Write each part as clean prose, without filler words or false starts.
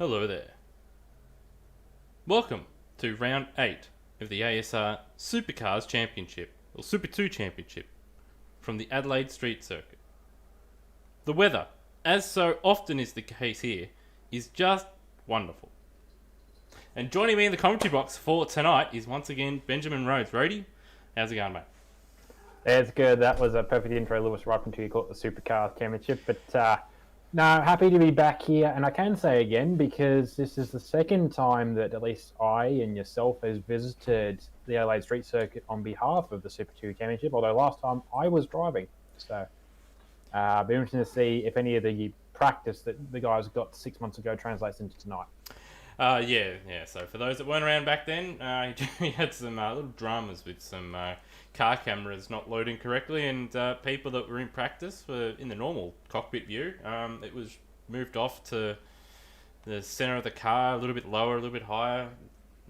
Hello there. Welcome to round 8 of the ASR Supercars Championship, or Super 2 Championship, from the Adelaide Street Circuit. The weather, as so often is the case here, is just wonderful. And joining me in the commentary box for tonight is once again Benjamin Rhodes. Rhodey, how's it going, mate? It's good. That was a perfect intro, Lewis, right until you call it the Supercars Championship. But no, happy to be back here. And I can say again, because this is the second time that at least I and yourself has visited the Adelaide Street Circuit on behalf of the Super 2 Championship, although last time I was driving. So be interesting to see if any of the practice that the guys got 6 months ago translates into tonight. Yeah. So for those that weren't around back then, he had some little dramas with some car cameras not loading correctly, and people that were in practice were in the normal cockpit view. It was moved off to the center of the car, a little bit lower, a little bit higher.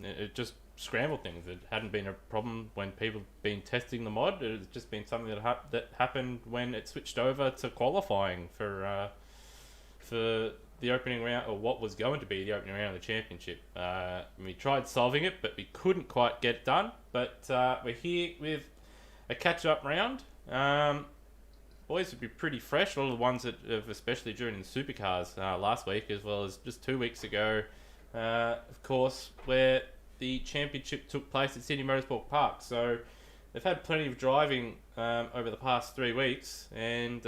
It just scrambled things. It hadn't been a problem when people had been testing the mod. It had just been something that happened when it switched over to qualifying for the opening round, or what was going to be the opening round of the championship. We tried solving it, but we couldn't quite get it done. But we're here with a catch-up round. Boys would be pretty fresh. A lot of the ones that have, especially during the supercars last week, as well as just 2 weeks ago, of course, where the championship took place at Sydney Motorsport Park. So they've had plenty of driving over the past 3 weeks, and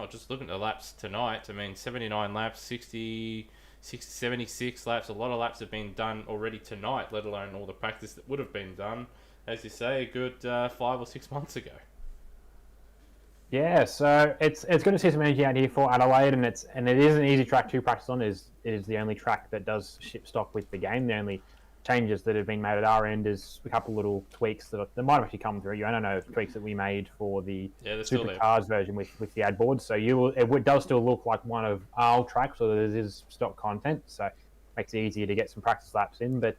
just looking at the laps tonight, I mean, 79 laps, 76 laps. A lot of laps have been done already tonight, let alone all the practice that would have been done, as you say, a good 5 or 6 months ago. Yeah, so it's good to see some energy out here for Adelaide, and it is an easy track to practice on. It is the only track that does ship stock with the game. The only changes that have been made at our end is a couple little tweaks that might have actually come through. I don't know, tweaks that we made for the Supercars version with the ad boards. So it does still look like one of our tracks, so there is stock content. So it makes it easier to get some practice laps in. But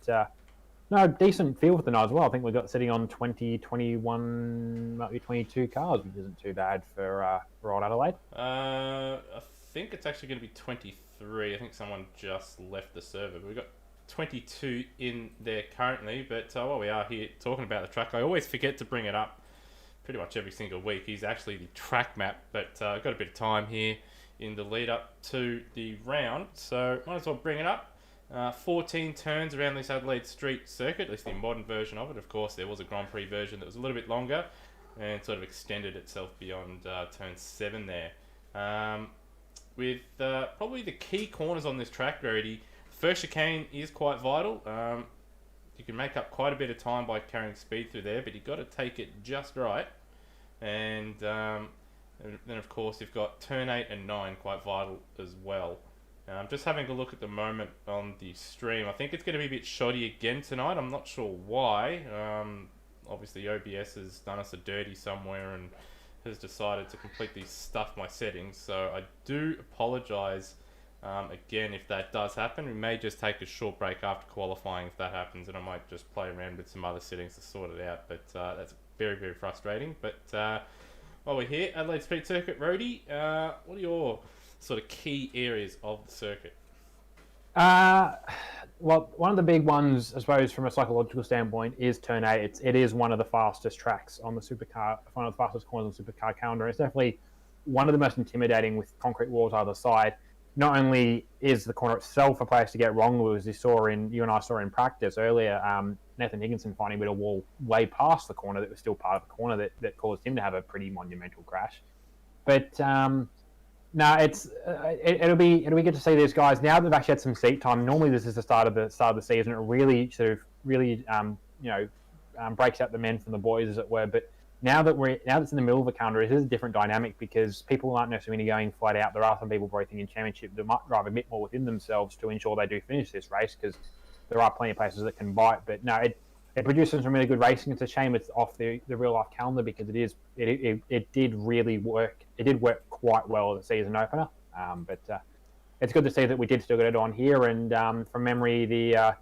no, decent feel for the night as well. I think we got sitting on 20, 21, maybe 22 cars, which isn't too bad for old Adelaide. I think it's actually going to be 23. I think someone just left the server. We've got 22 in there currently, but while we are here talking about the track, I always forget to bring it up pretty much every single week. He's actually the track map, but I've got a bit of time here in the lead up to the round, so might as well bring it up. 14 turns around this Adelaide Street Circuit, at least the modern version of it. Of course, there was a Grand Prix version that was a little bit longer and sort of extended itself beyond turn 7 there. With probably the key corners on this track, Rhodey, first chicane is quite vital. You can make up quite a bit of time by carrying speed through there, but you've got to take it just right. And then, of course, you've got turn 8 and 9 quite vital as well. I'm just having a look at the moment on the stream. I think it's going to be a bit shoddy again tonight. I'm not sure why. Obviously, OBS has done us a dirty somewhere and has decided to completely stuff my settings. So I do apologise. Again, if that does happen, we may just take a short break after qualifying if that happens, and I might just play around with some other settings to sort it out. But that's very, very frustrating. But while we're here, Adelaide Street Circuit, Rhodey, what are your sort of key areas of the circuit? Well, one of the big ones, I suppose, from a psychological standpoint, is turn 8. It is one of the fastest tracks on the supercar, one of the fastest corners on the supercar calendar. It's definitely one of the most intimidating with concrete walls either side. Not only is the corner itself a place to get wrong, as you and I saw in practice earlier, Nathan Higginson finding a bit of wall way past the corner that was still part of the corner that caused him to have a pretty monumental crash. But no, it'll be good to see these guys now that they've actually had some seat time. Normally, this is the start of the season. It really breaks out the men from the boys, as it were. But now that it's in the middle of the calendar, it is a different dynamic because people aren't necessarily going flat out. There are some people both in championship that might drive a bit more within themselves to ensure they do finish this race, because there are plenty of places that can bite. But no, it produces some really good racing. It's a shame it's off the real life calendar, because it did really work. It did work quite well as a season opener. But it's good to see that we did still get it on here. And from memory, the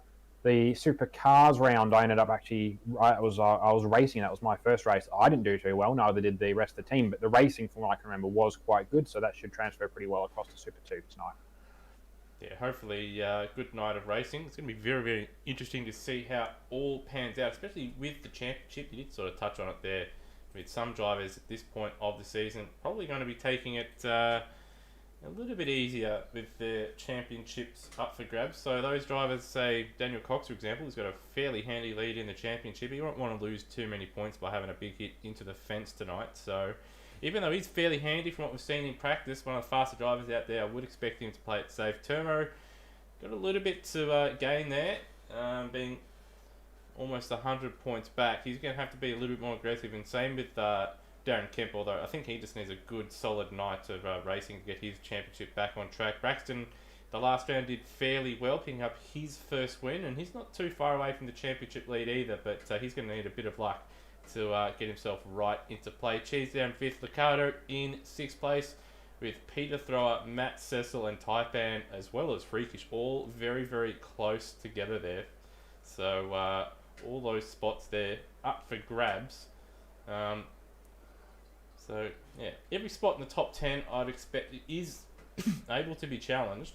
supercars round, I ended up actually, I was racing. That was my first race. I didn't do too well. Neither did the rest of the team. But the racing, from what I can remember, was quite good. So that should transfer pretty well across to Super 2 tonight. Yeah, hopefully, good night of racing. It's going to be very, very interesting to see how it all pans out, especially with the championship. You did sort of touch on it there, with some drivers at this point of the season probably going to be taking it a little bit easier with the championships up for grabs. So those drivers, say Daniel Cox, for example, has got a fairly handy lead in the championship. He won't want to lose too many points by having a big hit into the fence tonight. So even though he's fairly handy from what we've seen in practice, one of the faster drivers out there, I would expect him to play it safe. Termo got a little bit to gain there, being almost 100 points back. He's going to have to be a little bit more aggressive, and same with Darren Kemp, although I think he just needs a good solid night of racing to get his championship back on track. Braxton, the last round, did fairly well, picking up his first win, and he's not too far away from the championship lead either, but he's going to need a bit of luck to get himself right into play. Cheese down 5th, Ricardo in 6th place, with Peter Thrower, Matt Cecil and Taipan, as well as Freakish, all very, very close together there. So all those spots there up for grabs. So, yeah, every spot in the top 10 I'd expect is able to be challenged,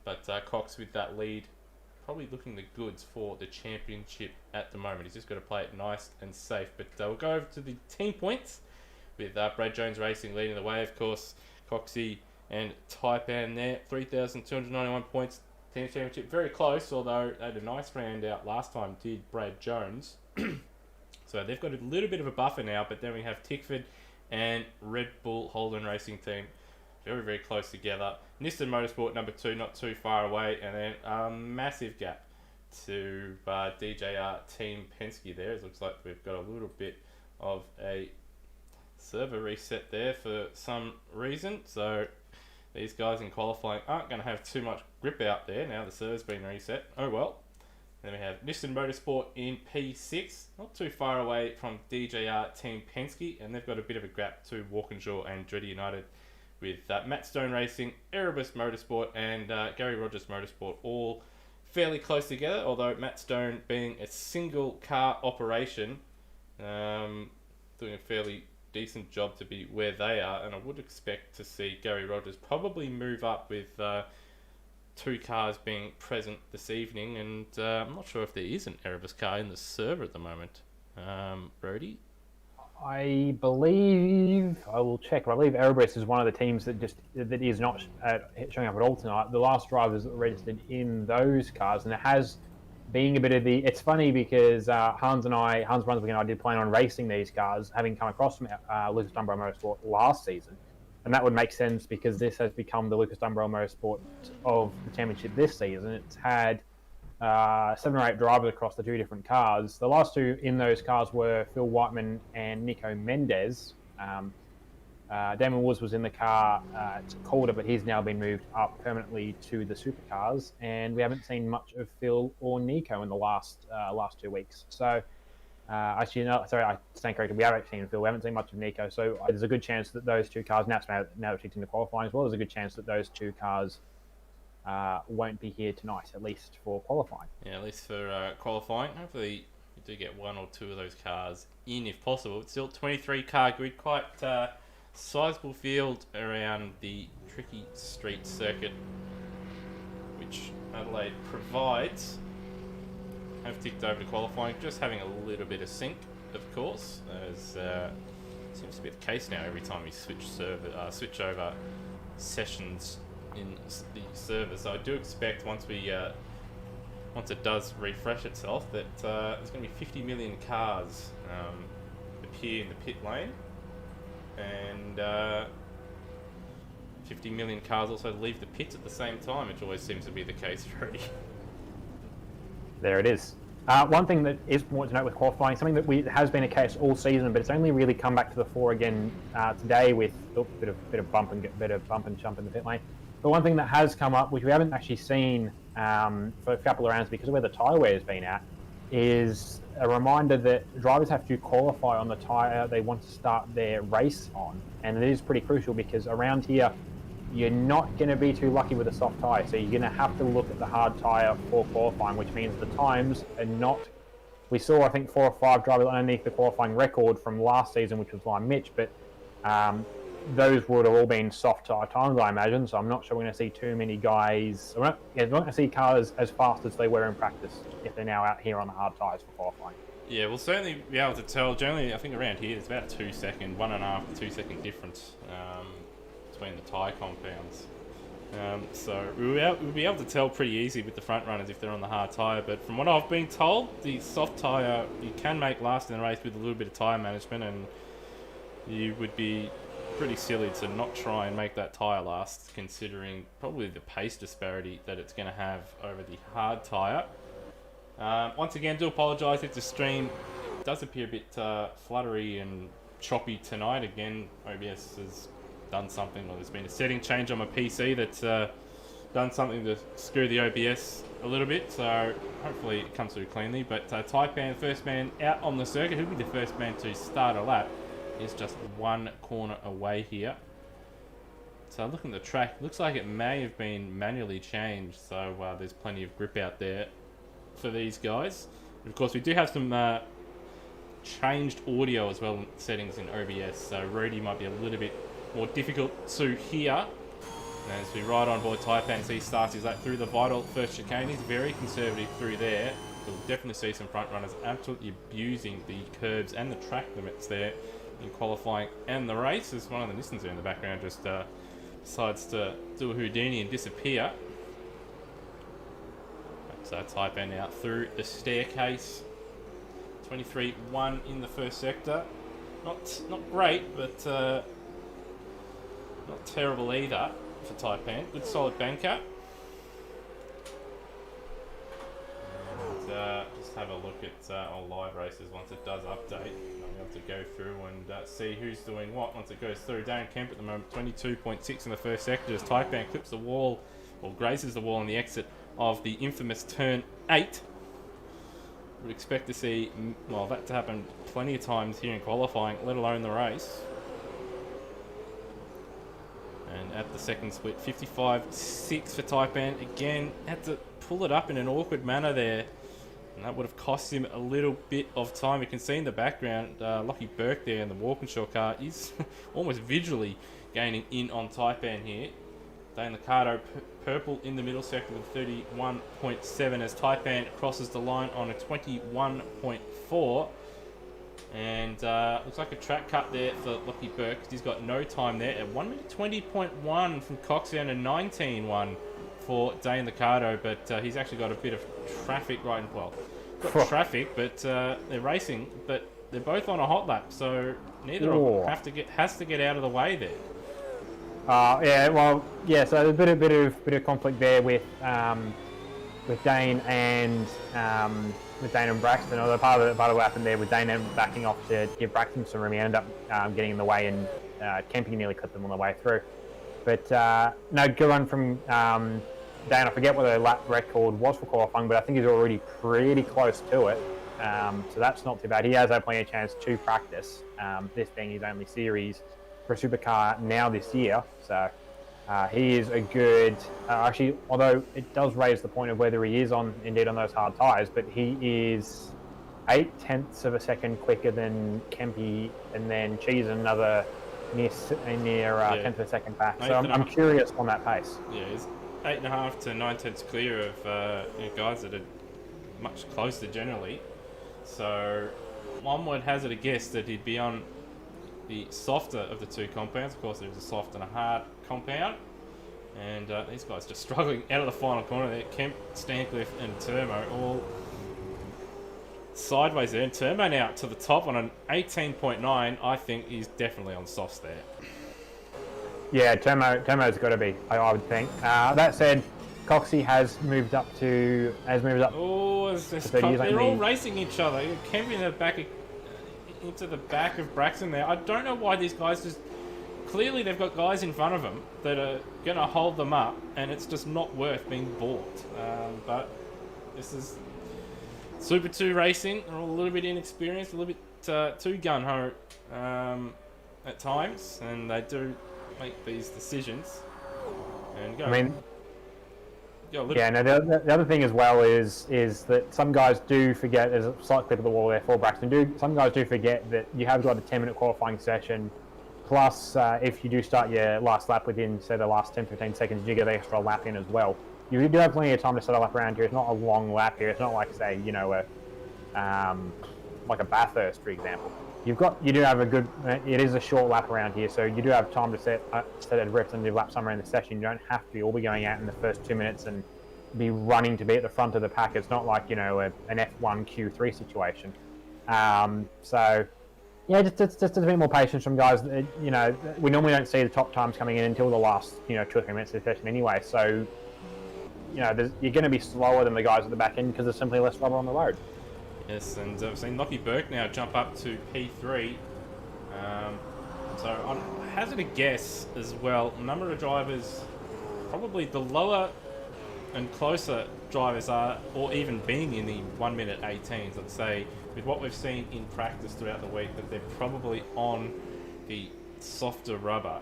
but Cox with that lead probably looking the goods for the championship at the moment. He's just got to play it nice and safe. But we'll go over to the team points with Brad Jones Racing leading the way, of course. Coxie and Taipan there, 3,291 points. Team championship very close, although they had a nice round out last time, did Brad Jones. So they've got a little bit of a buffer now, but then we have Tickford and Red Bull Holden Racing Team very, very close together. Nissan Motorsport number 2, not too far away, and then a massive gap to DJR Team Penske there. It looks like we've got a little bit of a server reset there for some reason. So these guys in qualifying aren't going to have too much grip out there now the server's been reset. Oh well. Then we have Nissan Motorsport in P6, not too far away from DJR Team Penske, and they've got a bit of a gap to Walkinshaw and Andretti United, with Matt Stone Racing, Erebus Motorsport and Gary Rogers Motorsport all fairly close together, although Matt Stone being a single car operation, doing a fairly decent job to be where they are, and I would expect to see Gary Rogers probably move up with 2 cars being present this evening, and I'm not sure if there is an Erebus car in the server at the moment. Brody? I believe, I will check, but I believe Erebus is one of the teams that is not showing up at all tonight. The last drivers that were registered in those cars, and it has been a bit of the... It's funny because Hans Brunswick and I did plan on racing these cars, having come across from Lucas Dunbar Motorsport last season. And that would make sense because this has become the Lucas Dunbar Motorsport of the championship this season. It's had 7 or 8 drivers across the 2 different cars. The last 2 in those cars were Phil Whiteman and Nico Mendez. Damon Woods was in the car at Calder, but he's now been moved up permanently to the supercars. And we haven't seen much of Phil or Nico in the last 2 weeks. So, actually, no, sorry, I stand corrected. We haven't seen Phil. We haven't seen much of Nico. So there's a good chance that those 2 cars, now it's into qualifying as well, there's a good chance that those 2 cars won't be here tonight, at least for qualifying. Yeah, at least for qualifying. Hopefully you do get 1 or 2 of those cars in if possible. It's still 23 car grid, quite sizable field around the tricky street circuit which Adelaide provides. Have ticked over to qualifying, just having a little bit of sync, of course, as seems to be the case now every time we switch over sessions in the server. So I do expect once it does refresh itself that there's going to be 50 million cars appear in the pit lane, and 50 million cars also leave the pits at the same time, which always seems to be the case already. There it is. One thing that is important to note with qualifying, something that has been a case all season, but it's only really come back to the fore again today with a bit of bump and jump in the pit lane. But one thing that has come up, which we haven't actually seen for a couple of rounds because of where the tyre wear has been at, is a reminder that drivers have to qualify on the tyre they want to start their race on. And it is pretty crucial because around here, you're not going to be too lucky with a soft tyre. So you're going to have to look at the hard tyre for qualifying, which means the times are not... We saw, I think, 4 or 5 drivers underneath the qualifying record from last season, which was by Mitch, but those would have all been soft tire times, I imagine. So I'm not sure we're going to see too many guys. We're not going to see cars as fast as they were in practice if they're now out here on the hard tires for qualifying. Yeah, we'll certainly be able to tell. Generally, I think around here there's about 2 second, 1.5 to 2 second difference between the tyre compounds. So we'll be able to tell pretty easy with the front runners if they're on the hard tyre. But from what I've been told, the soft tyre you can make last in the race with a little bit of tyre management, and you would be pretty silly to not try and make that tyre last, considering probably the pace disparity that it's going to have over the hard tyre. Once again, do apologise if the stream does appear a bit fluttery and choppy tonight. Again, OBS has done something, or there's been a setting change on my PC that's done something to screw the OBS a little bit, so hopefully it comes through cleanly. But Taipan, first man out on the circuit, who'll be the first man to start a lap, is just one corner away here. So looking at the track, looks like it may have been manually changed, so there's plenty of grip out there for these guys. And of course, we do have some changed audio as well, settings in OBS, so Rudy might be a little bit more difficult to hear. And as we ride on board Taipan, he starts his lap through the vital first chicane. He's very conservative through there. We'll definitely see some front runners absolutely abusing the curbs and the track limits there in qualifying and the race, as one of the Nissans there in the background just decides to do a Houdini and disappear. So Taipan out through the staircase. 23.1 in the first sector. Not great, but not terrible either for Taipan. Good solid banker. And just have a look at all live races once it does update. I'll be able to go through and see who's doing what once it goes through. Darren Kemp at the moment, 22.6 in the first sector as Taipan clips the wall, or grazes the wall on the exit of the infamous turn 8. Would expect to see, well, that to happen plenty of times here in qualifying, let alone the race. And at the second split, 55.6 for Taipan. Again, had to pull it up in an awkward manner there, and that would have cost him a little bit of time. You can see in the background, Lockie Burke there in the Walkinshaw car is almost visually gaining in on Taipan here. Dane Liccardo purple in the middle sector with 31.7 as Taipan crosses the line on a 21.4. And looks like a track cut there for Lockie Burke. He's got no time there at 1 minute 20.1 from Cox down to 19.1 for Dane Liccardo. But he's actually got a bit of traffic right in, well, got traffic, but they're racing, but they're both on a hot lap, so neither of them has to get out of the way there. Yeah, well, yeah. So there's a bit of conflict there with Dane and Braxton. Although part of what happened there with Dane backing off to give Braxton some room, he ended up getting in the way, and Kempy nearly clipped them on the way through. But no, good run from Dane. I forget what the lap record was for qualifying, but I think he's already pretty close to it. So that's not too bad. He has had plenty of chance to practice. This being his only series for a supercar now this year, so he is a good. Actually, although it does raise the point of whether he is indeed on those hard tyres, but he is 0.8 of a second quicker than Kempy, and then Cheese another near 10th of a second back. So I'm curious on that pace. Yeah, he's 8.5 to 9/10 clear of guys that are much closer generally. So one would hazard a guess that he'd be on the softer of the two compounds. Of course, there's a soft and a hard compound, and these guys just struggling out of the final corner there. Kemp, Stancliffe and Termo all sideways there, and Termo now to the top on an 18.9. I think he's definitely on softs there. Yeah, Termo's got to be, I would think. That said, Coxie has moved up. Oh, they're all racing each other. Kemp in the back into the back of Braxton there. I don't know why these guys just... Clearly they've got guys in front of them that are going to hold them up, and it's just not worth being bought. But this is Super 2 racing. They're all a little bit inexperienced, a little bit too gun-ho at times, and they do make these decisions. And go. Yeah, no, the other thing as well is that some guys do forget, there's a slight clip of the wall there for Braxton, some guys do forget that you have got a 10-minute qualifying session Plus, if you do start your last lap within, say, the last 10-15 seconds, you get an extra lap in as well. You do have plenty of time to set a lap around here. It's not a long lap here. It's not like, say, you know, like a Bathurst, for example. You do have a good. It is a short lap around here, so you do have time to set a representative lap somewhere in the session. You don't have to all be going out in the first 2 minutes and be running to be at the front of the pack. It's not like, you know, an F1 Q3 situation. So yeah, just a bit more patience from guys. You know, we normally don't see the top times coming in until the last, you know, 2 or 3 minutes of the session anyway. So, you know, you're going to be slower than the guys at the back end because there's simply less rubber on the road. Yes, and I've seen Lockie Burke now jump up to P3. So I hazard a guess as well. Number of drivers, probably the lower and closer drivers are, or even being in the 1 minute 18s, let's say, with what we've seen in practice throughout the week, that they're probably on the softer rubber.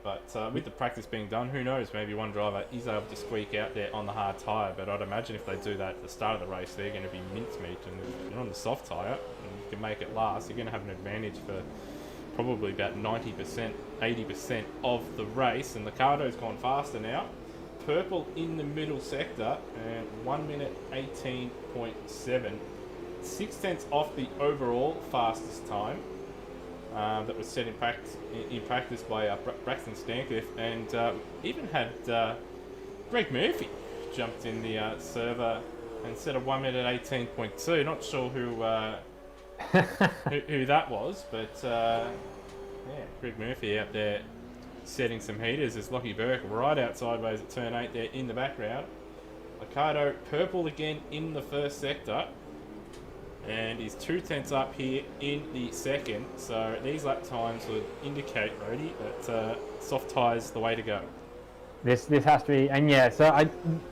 But with the practice being done, who knows, maybe one driver is able to squeak out there on the hard tyre. But I'd imagine if they do that at the start of the race, they're going to be mincemeat. And if you're on the soft tyre and you can make it last, you're going to have an advantage for probably about 90%, 80% of the race. And the Cardo's gone faster now. Purple in the middle sector, and 1 minute 18.7. 6 tenths off the overall fastest time. That was set in practice by Braxton Stancliffe, and even had Greg Murphy jumped in the server and set a 1 minute 18.2. Not sure who that was, but yeah, Greg Murphy out there setting some heaters as Lockie Burke right out sideways at turn 8 there in the background. Ricardo purple again in the first sector. And he's 2 tenths up here in the second. So these lap times would indicate, Rody, that soft tyres the way to go. This has to be, and yeah, so I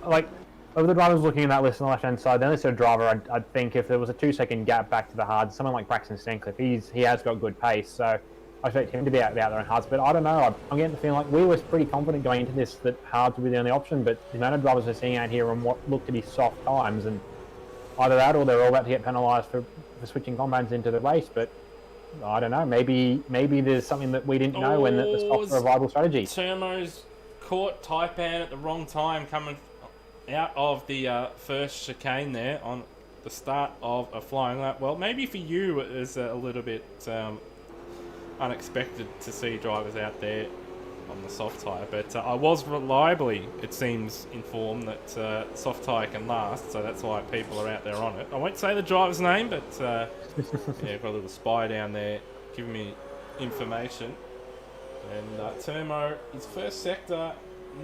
like of the drivers looking at that list on the left hand side. The only sort of driver I'd think if there was a 2 second gap back to the hards, someone like Braxton Stancliffe, he has got good pace, so I expect him to be out there in hards. But I don't know, I'm getting the feeling like we were pretty confident going into this that hards would be the only option. But the amount of drivers we're seeing out here on what look to be soft times, and either that or they're all about to get penalised for switching compounds into the race. But I don't know, maybe there's something that we didn't know and that the softs are a viable strategy. Termo's caught Taipan at the wrong time coming out of the first chicane there on the start of a flying lap. Well, maybe for you it was a little bit unexpected to see drivers out there on the soft tyre, but I was reliably, it seems, informed that soft tyre can last, so that's why people are out there on it. I won't say the driver's name, but yeah, got a little spy down there giving me information. And Termo, his first sector,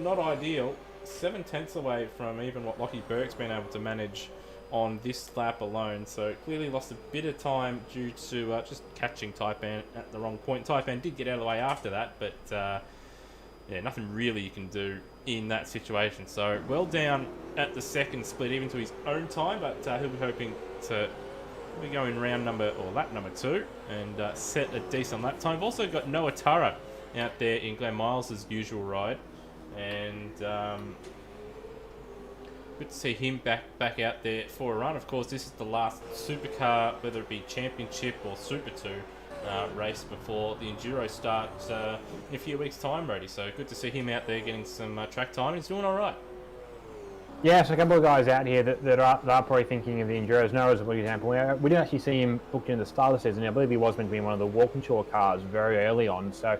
not ideal, 7 tenths away from even what Lockie Burke's been able to manage on this lap alone, so clearly lost a bit of time due to just catching Taipan at the wrong point. Taipan did get out of the way after that, but yeah, nothing really you can do in that situation. So well down at the second split, even to his own time, but he'll be hoping to be going round number, or lap number 2, and set a decent lap time. We've also got Noah Turra out there in Glenn Miles' usual ride, and good to see him back out there for a run. Of course, this is the last supercar, whether it be championship or Super 2 race before the Enduro starts in a few weeks' time, Brady. So good to see him out there getting some track time. He's doing all right. Yeah, so a couple of guys out here that are probably thinking of the Enduros. Noah's a good example. We didn't actually see him booked in the start of the season. I believe he was meant to be in one of the Walkinshaw cars very early on. So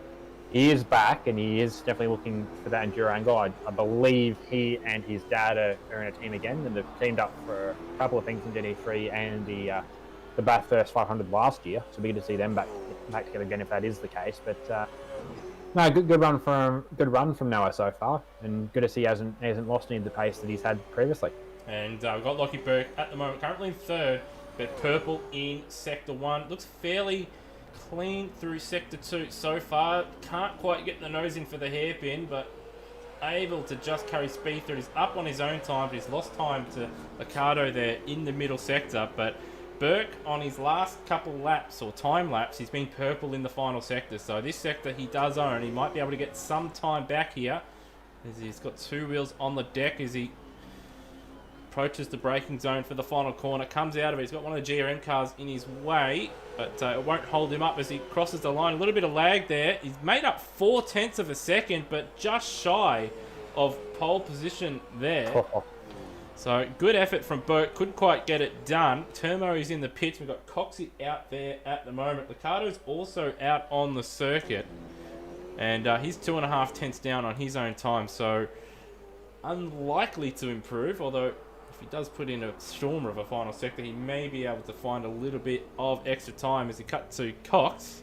he is back, and he is definitely looking for that Enduro angle. I believe he and his dad are in a team again, and they've teamed up for a couple of things in GT3 and the Bathurst 500 last year. So we get to see them back together again if that is the case. But no, good run from Noah so far, and good to see he hasn't lost any of the pace that he's had previously. And we've got Lockie Burke at the moment, currently in third, but purple in sector 1. Looks fairly clean through sector 2 so far. Can't quite get the nose in for the hairpin, but able to just carry speed through. He's up on his own time, but he's lost time to Ricardo there in the middle sector. But Burke, on his last couple laps, or time laps, he's been purple in the final sector. So this sector he does own. He might be able to get some time back here, as he's got 2 wheels on the deck as he approaches the braking zone for the final corner. Comes out of it. He's got one of the GRM cars in his way. but it won't hold him up as he crosses the line. A little bit of lag there. He's made up 0.4 of a second, but just shy of pole position there. So good effort from Burt. Couldn't quite get it done. Termo is in the pits. We've got Coxie out there at the moment. Ricardo's also out on the circuit. And he's 2.5 tenths down on his own time. So unlikely to improve. Although if he does put in a stormer of a final sector, he may be able to find a little bit of extra time as he cut to Cox.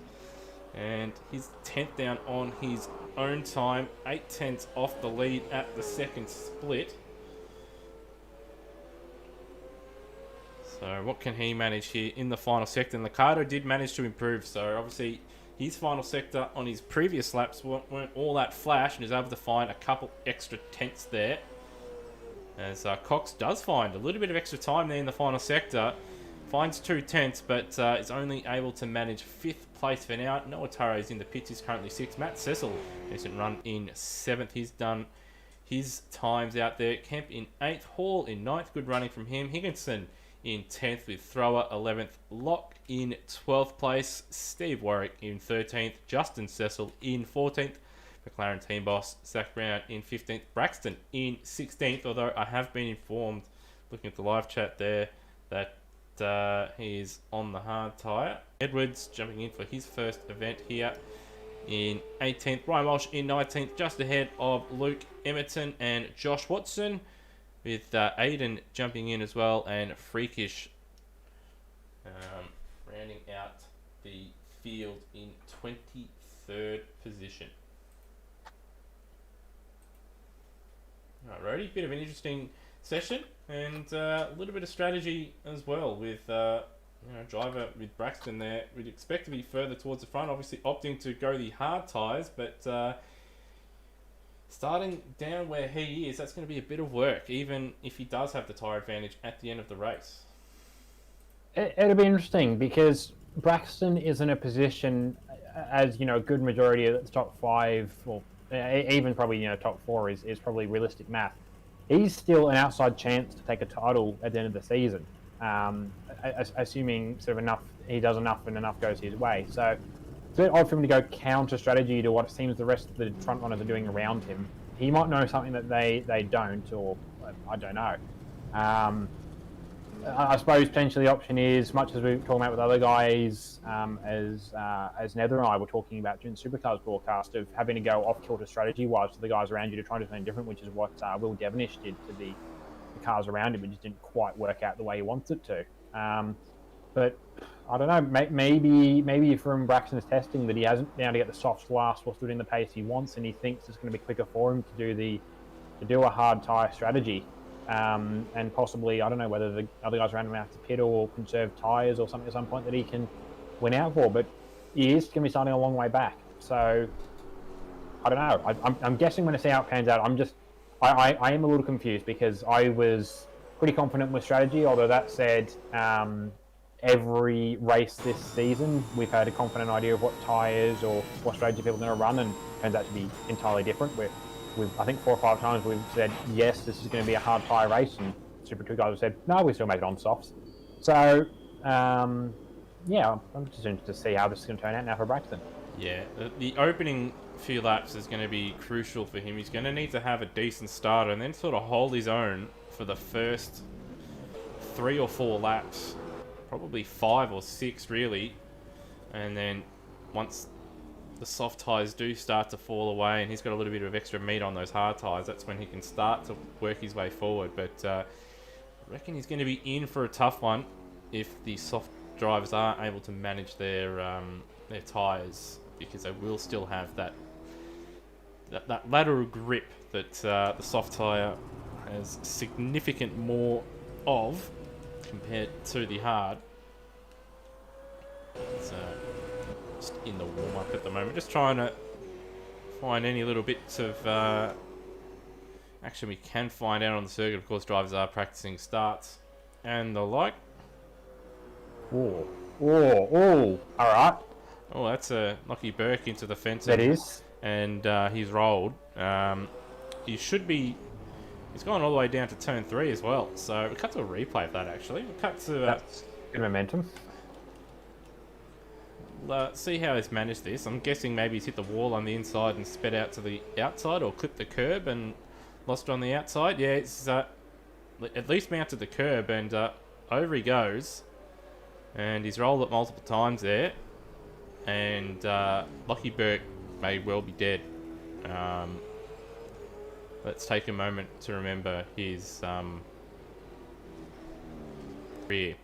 And he's 10th down on his own time. 8 tenths off the lead at the second split. So what can he manage here in the final sector? And Ricardo did manage to improve. So obviously his final sector on his previous laps weren't all that flash, and is able to find a couple extra tenths there. As Cox does find a little bit of extra time there in the final sector. Finds 2 tenths, but is only able to manage 5th place for now. Noah Taro is in the pits. He's currently 6th. Matt Cecil decent run in 7th. He's done his times out there. Kemp in 8th. Hall in 9th. Good running from him. Higginson in 10th with Thrower 11th. Locke in 12th place. Steve Warwick in 13th. Justin Cecil in 14th. McLaren team boss Zach Brown in 15th. Braxton in 16th, although I have been informed, looking at the live chat there, that he's on the hard tyre. Edwards jumping in for his first event here in 18th. Ryan Walsh in 19th, just ahead of Luke Emerton and Josh Watson, with Aiden jumping in as well, and Freakish rounding out the field in 23rd position. Alrighty, bit of an interesting session, and a little bit of strategy as well with driver with Braxton there. We'd expect to be further towards the front, obviously opting to go the hard tyres, but starting down where he is, that's going to be a bit of work, even if he does have the tyre advantage at the end of the race. It'll be interesting because Braxton is in a position, as you know, a good majority of the top 5, or even probably top 4 is probably realistic math. He's still an outside chance to take a title at the end of the season, assuming sort of enough he does enough and enough goes his way. So it's a bit odd for him to go counter strategy to what it seems the rest of the front runners are doing around him. He might know something that they don't, or I don't know. I suppose potentially the option is, much as we were talking about with other guys, as Nether and I were talking about during the Supercars broadcast, of having to go off-kilter strategy-wise to the guys around you to try to do something different, which is what Will Devonish did to the cars around him. It just didn't quite work out the way he wants it to. But I don't know, maybe from Braxton's testing that he hasn't been able to get the softs last whilst doing the pace he wants, and he thinks it's going to be quicker for him to do a hard tyre strategy. And possibly, I don't know whether the other guys around him have to pit or conserve tyres or something at some point that he can win out for, but he is going to be starting a long way back. So, I don't know. I'm guessing when I see how it pans out, I am a little confused because I was pretty confident with strategy, although that said, every race this season, we've had a confident idea of what tyres or what strategy people are going to run, and it turns out to be entirely different. I think 4 or 5 times we've said, yes, this is going to be a hard tyre race, and Super 2 guys have said, no, we still make it on softs. So, I'm just interested to see how this is going to turn out now for Braxton. Yeah, the opening few laps is going to be crucial for him. He's going to need to have a decent starter and then sort of hold his own for the first 3 or 4 laps, probably 5 or 6 really, and then once the soft tyres do start to fall away and he's got a little bit of extra meat on those hard tyres, that's when he can start to work his way forward. But I reckon he's going to be in for a tough one if the soft drivers are able to manage their tyres, because they will still have that lateral grip that the soft tyre has significant more of compared to the hard. So just in the warm-up at the moment, just trying to find any little bits of action we can find out on the circuit. Of course, drivers are practicing starts and the like. All right. Oh, that's a Lockie Burke into the fence. That is. And he's rolled. He should be... He's gone all the way down to turn 3 as well. So we cut to a replay of that, actually. We cut to... That's good momentum. see how he's managed this. I'm guessing maybe he's hit the wall on the inside and sped out to the outside, or clipped the curb and lost it on the outside. Yeah, it's at least mounted the curb, and over he goes. And he's rolled it multiple times there. And Lockie Burke may well be dead. Let's take a moment to remember his career.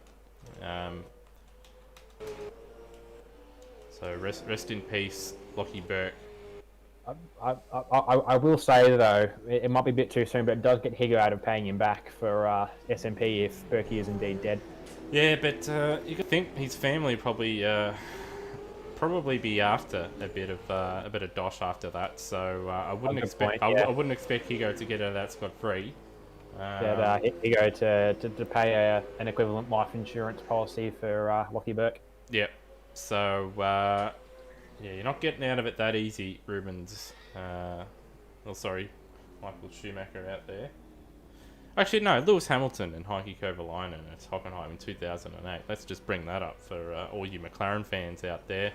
So rest in peace, Lockie Burke. I will say though, it might be a bit too soon, but it does get Higo out of paying him back for SMP if Berkey is indeed dead. Yeah, but you could think his family probably be after a bit of dosh after that. So I wouldn't expect I wouldn't expect Higo to get out of that scot free. Higo to pay an equivalent life insurance policy for Lockie Burke. Yep. So, yeah, you're not getting out of it that easy, Rubens. Michael Schumacher out there. Actually, no, Lewis Hamilton and Heikki Kovalainen at Hockenheim in 2008. Let's just bring that up for all you McLaren fans out there.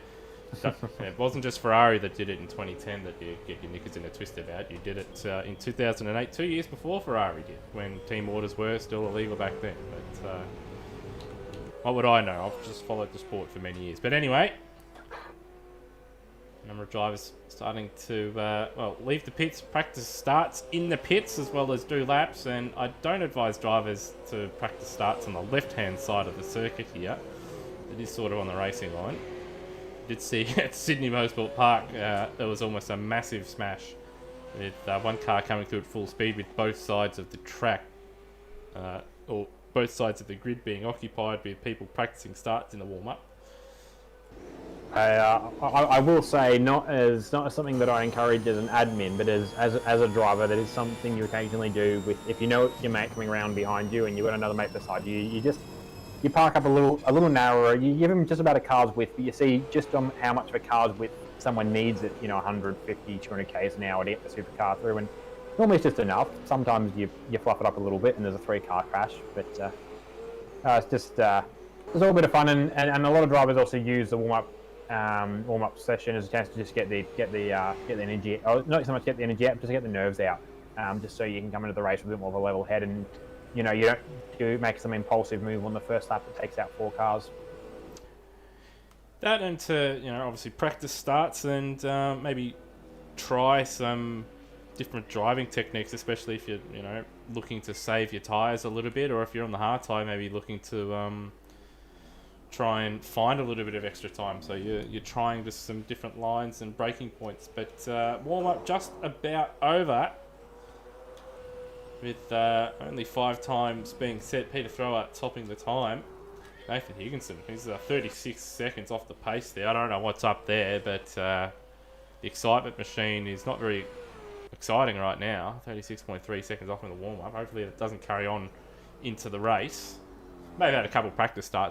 It wasn't just Ferrari that did it in 2010 that you get your knickers in a twist about. You did it in 2008, 2 years before Ferrari did, when team orders were still illegal back then. But what would I know? I've just followed the sport for many years. But anyway, a number of drivers starting to leave the pits. Practice starts in the pits as well as do laps, and I don't advise drivers to practice starts on the left-hand side of the circuit here. It is sort of on the racing line. I did see at Sydney Motorsport Park there was almost a massive smash with one car coming through at full speed with both sides of the track or both sides of the grid being occupied with people practicing starts in the warm-up. I will say, not as something that I encourage as an admin, but as a driver, that is something you occasionally do. With if you know your mate coming around behind you and you've got another mate beside you, you park up a little narrower. You give him just about a car's width, but you see just on how much of a car's width someone needs at 150, 200 k's an hour to get the supercar through, and normally it's just enough. Sometimes you fluff it up a little bit and there's a 3-car crash, but it's just it's all a bit of fun, and a lot of drivers also use the warm up session as a chance to just get the energy, or not so much get the energy out, just get the nerves out, just so you can come into the race with a bit more of a level head, and you don't make some impulsive move on the first lap that takes out 4 cars. That, and to obviously practice starts and maybe try some different driving techniques, especially if you're looking to save your tyres a little bit, or if you're on the hard tyre, maybe looking to try and find a little bit of extra time. So you're trying just some different lines and braking points. But warm up just about over, with only 5 times being set. Peter Thrower topping the time. Nathan Higginson, he's 36 seconds off the pace there. I don't know what's up there, but the excitement machine is not very exciting right now. 36.3 seconds off in the warm-up. Hopefully it doesn't carry on into the race. Maybe had a couple of practice starts